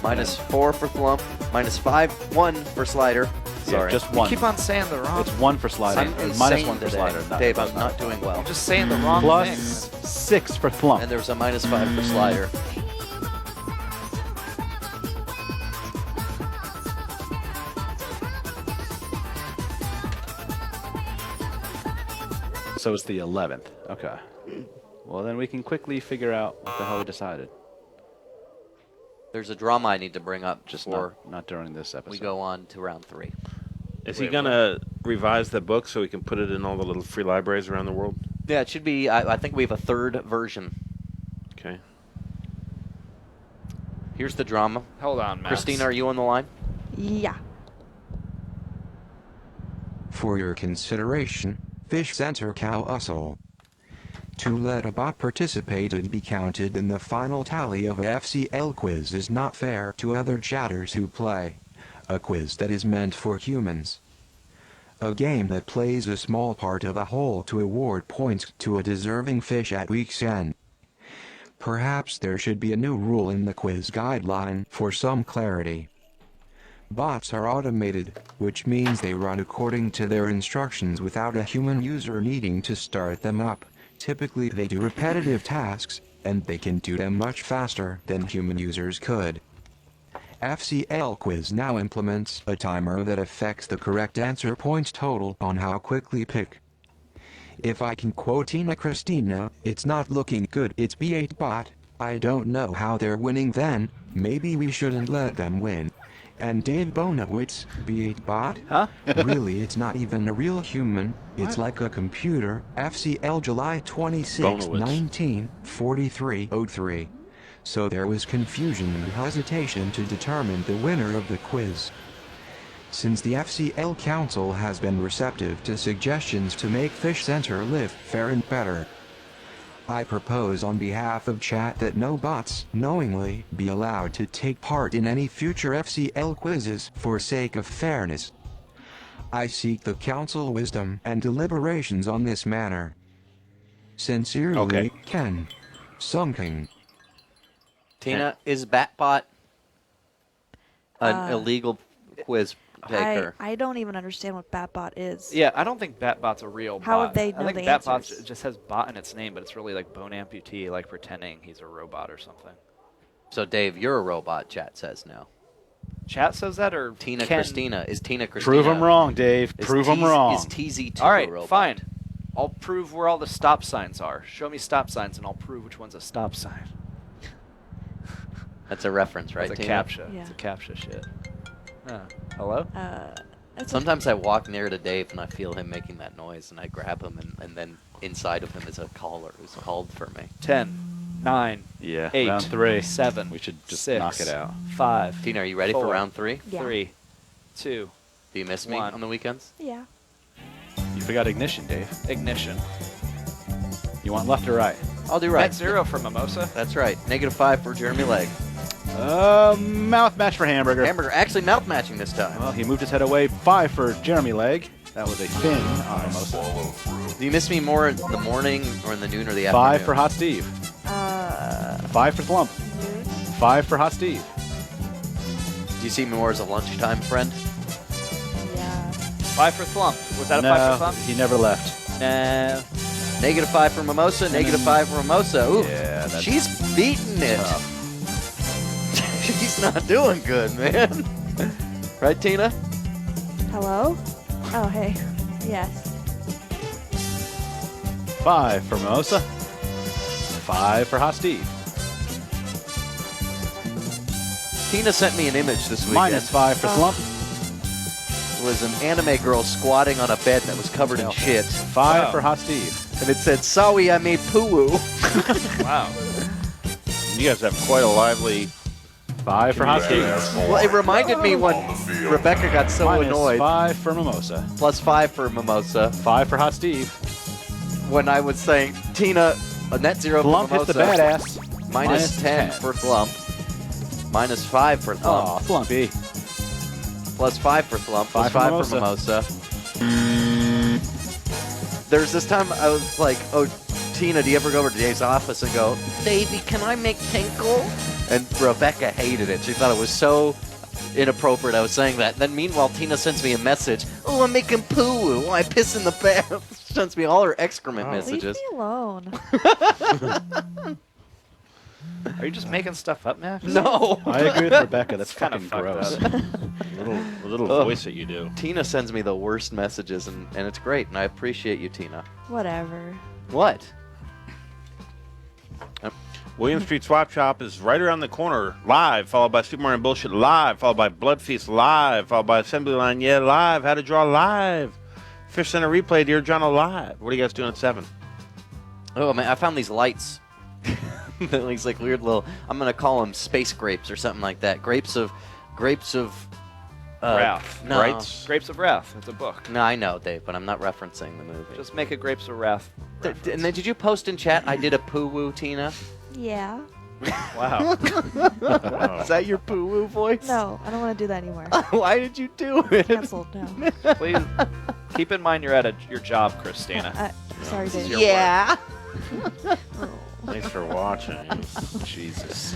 -4 for Flump. -5, 1 for Slider. Sorry. Yeah, just You 1. keep on saying the wrong. It's 1 for Slider. I'm and insane -1 for today. Slider. Dave, I'm not doing well. I'm just saying the wrong Plus thing. 6 for Flump. And there was a -5 for Slider. So it's the 11th. Okay. Well, then we can quickly figure out what the hell we decided. There's a drama I need to bring up Just before not during this episode. we go on to round 3. Is he going to revise the book so we can put it in all the little free libraries around the world? Yeah, it should be. I think we have a 3rd version. Okay. Here's the drama. Hold on, Max. Christina, are you on the line? Yeah. For your consideration, Fishcenter Cow Hustle. To let a bot participate and be counted in the final tally of a FCL quiz is not fair to other chatters who play. A quiz that is meant for humans. A game that plays a small part of a whole to award points to a deserving fish at week's end. Perhaps there should be a new rule in the quiz guideline for some clarity. Bots are automated, which means they run according to their instructions without a human user needing to start them up. Typically they do repetitive tasks, and they can do them much faster than human users could. FCL Quiz now implements a timer that affects the correct answer points total on how quickly pick. If I can quote Tina Christina, it's not looking good, it's B8 bot. I don't know how they're winning then, maybe we shouldn't let them win. And Dave Bonowitz, B8 bot? Huh? Really, it's not even a real human, it's like a computer. FCL July 26, Bonowitz. 194303. So there was confusion and hesitation to determine the winner of the quiz. Since the FCL Council has been receptive to suggestions to make Fishcenter live fair and better, I propose on behalf of chat that no bots knowingly be allowed to take part in any future FCL quizzes for sake of fairness. I seek the council wisdom and deliberations on this matter. Sincerely, Ken. Sunking. Tina, is Batbot an illegal quiz taker? I don't even understand what Batbot is. Yeah, I don't think Batbot's a real bot. How would they know I think the Batbot answers? just has bot in its name, but it's really like bone amputee, like pretending he's a robot or something. So, Dave, you're a robot, chat says now. Chat says that, or Tina Ken? Christina. Is Tina Christina? Prove them wrong, Dave. Is Prove them TZ wrong. Is TZ2 All right, a robot? fine. I'll prove where all the stop signs are. Show me stop signs, and I'll prove which one's a stop sign. That's a reference, right, It's a Tina? captcha. Yeah. It's a captcha shit. Hello? Sometimes I walk near to Dave and I feel him making that noise, and I grab him, and then inside of him is a caller who's called for me. 10, 9, Yeah, 8, round 3. 7. We should just 6, knock it out. 5. Tina, are you ready for 4, round 3? Yeah. 3, 2. Do you miss me 1. on the weekends? Yeah. You forgot ignition, Dave. Ignition. You want left or right? I'll do right. Net 0 for Mimosa. That's right. -5 for Jeremy Legg. Mouth match for Hamburger. Hamburger actually mouth matching this time. Well, he moved his head away. 5 for Jeremy Legg. That was a fin on Mimosa. Do you miss me more in the morning or in the noon or the afternoon? 5 for Hot Steve. 5 for Slump. 5 for Hot Steve. Do you see me more as a lunchtime friend? Yeah. 5 for Thump. Was that a No, 5 for Thump? he never left. No. -5 for Mimosa, -5 for Mimosa. Ooh, Yeah, that's she's beating it. tough. She's not doing good, man. Right, Tina? Hello? Oh, hey. Yes. 5 for Mimosa. 5 for Hot Steve. Tina sent me an image this weekend. -5 for Slump. It was an anime girl squatting on a bed that was covered in shit. 5 for Hot Steve. And it said, "Sorry, I made poo-woo." Wow. You guys have quite a lively 5 for Hot Steve. Well, it reminded me when Rebecca got so annoyed. -5 for Mimosa. +5 for Mimosa. 5 for Hot Steve. When I was saying, Tina, a net 0 Slump for hits Mimosa. the badass. -10 for Slump. -5 for Slump. Oh, Slumpy. +5 for Slump. Five +5 for for Mimosa. There's this time I was like, "Oh, Tina, do you ever go over to Dave's office and go, Davey, can I make tinkle?" And Rebecca hated it. She thought it was so inappropriate I was saying that. Then meanwhile, Tina sends me a message. "Oh, I'm making poo-woo. I piss in the bath." She sends me all her excrement messages. Leave me alone. Are you just making stuff up, Max? No. I agree with Rebecca. That's Kind of fucking gross. little voice that you do. Tina sends me the worst messages, and it's great, and I appreciate you, Tina. Whatever. What? William Street Swap Shop is right around the corner, live, followed by Super Mario Bullshit live, followed by Blood Feast live, followed by Assembly Line, yeah, live, How to Draw live, Fish Center Replay, Dear John live. What are you guys doing at 7? Oh, man, I found these lights. These like weird little, I'm going to call them space grapes or something like that. Grapes of Wrath. No. Rights? Grapes of Wrath. It's a book. No, I know, Dave, but I'm not referencing the movie. Just make a Grapes of Wrath. And then did you post in chat, I did a poo-woo, Tina? Yeah. Wow. Is that your poo-woo voice? No, I don't want to do that anymore. Why did you do it? Canceled, no. Please keep in mind you're at your job, Christina. Sorry, This is Dave. your Yeah. Thanks for watching. Jesus.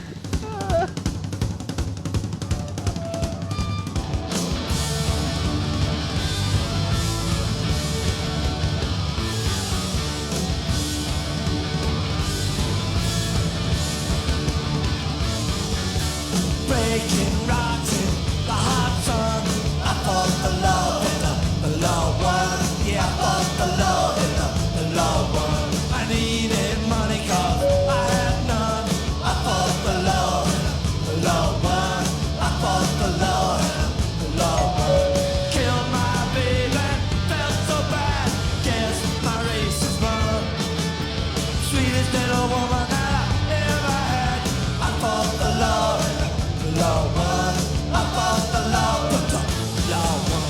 Breaking rocks in the hot sun. I fought the law and the law won. Yeah, I fought the law and the law won. I needed money 'cause I had none. I fought the law and the law won. I fought the law and the law won. Killed my baby, felt so bad. Guess my race is run. Sweetest little woman that I ever had. I fought the law. Law won. I fought the law, but the law won.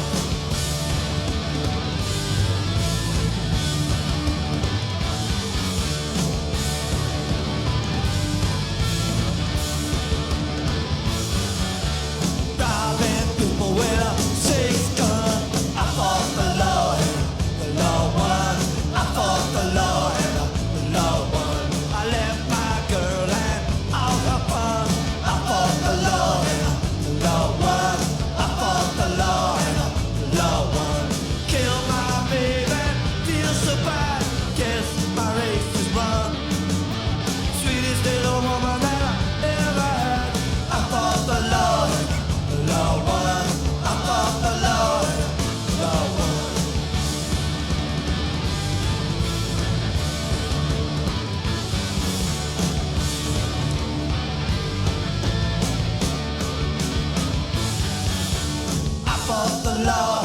Robbing people with a six-gun. I fought the law and the law won. I fought the law and the law won. I left my girl and all her fun. I fought the law and the law won. I fought the law and the law won. Killed my baby, feel so bad. Guess my race is run. Sweetest little woman that I ever had. I fought the law and the law won. I fought the law and the law won. I fought the law